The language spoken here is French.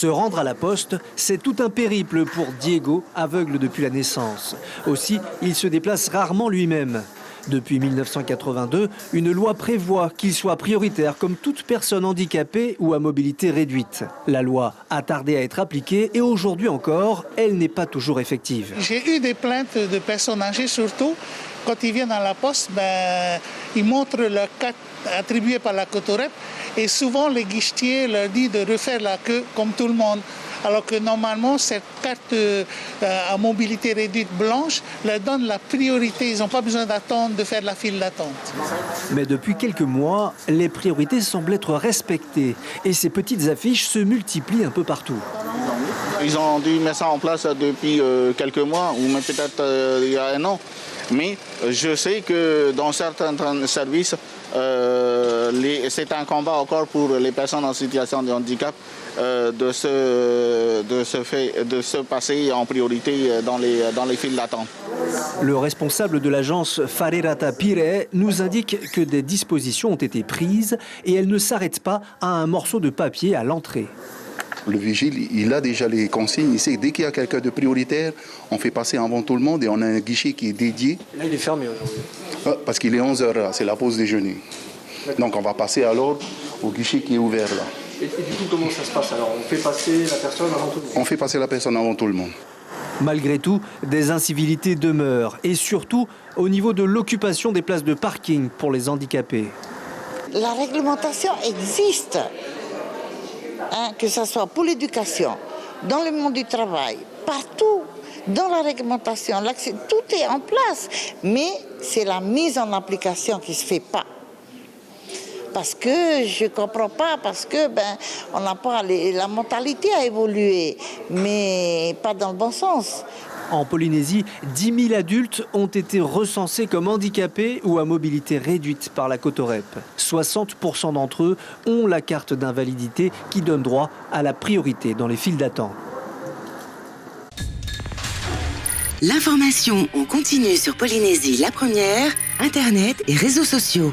Se rendre à la poste, c'est tout un périple pour Diego, aveugle depuis la naissance. Aussi, il se déplace rarement lui-même. Depuis 1982, une loi prévoit qu'il soit prioritaire comme toute personne handicapée ou à mobilité réduite. La loi a tardé à être appliquée et aujourd'hui encore, elle n'est pas toujours effective. J'ai eu des plaintes de personnes âgées surtout. Quand ils viennent à la poste, ils montrent leur carte attribuée par la Cotorep et souvent les guichetiers leur disent de refaire la queue comme tout le monde. Alors que normalement, cette carte à mobilité réduite blanche leur donne la priorité. Ils n'ont pas besoin d'attendre, de faire la file d'attente. Mais depuis quelques mois, les priorités semblent être respectées et ces petites affiches se multiplient un peu partout. Ils ont dû mettre ça en place depuis quelques mois ou même peut-être il y a un an. Mais je sais que dans certains services, c'est un combat encore pour les personnes en situation de handicap de se passer en priorité dans les files d'attente. Le responsable de l'agence Farerata Pire nous indique que des dispositions ont été prises et elles ne s'arrêtent pas à un morceau de papier à l'entrée. Le vigile, il a déjà les consignes. Il sait que dès qu'il y a quelqu'un de prioritaire, on fait passer avant tout le monde et on a un guichet qui est dédié. Là, il est fermé aujourd'hui. Parce qu'il est 11h là, c'est la pause déjeuner. Donc on va passer alors au guichet qui est ouvert là. Et du coup, comment ça se passe alors? On fait passer la personne avant tout le monde? On fait passer la personne avant tout le monde. Malgré tout, des incivilités demeurent et surtout au niveau de l'occupation des places de parking pour les handicapés. La réglementation existe. Que ce soit pour l'éducation, dans le monde du travail, partout, dans la réglementation, tout est en place. Mais c'est la mise en application qui ne se fait pas. Parce que je ne comprends pas, parce que on n'a pas la mentalité a évolué, mais pas dans le bon sens. En Polynésie, 10 000 adultes ont été recensés comme handicapés ou à mobilité réduite par la Cotorep. 60% d'entre eux ont la carte d'invalidité qui donne droit à la priorité dans les files d'attente. L'information en continu sur Polynésie la première, Internet et réseaux sociaux.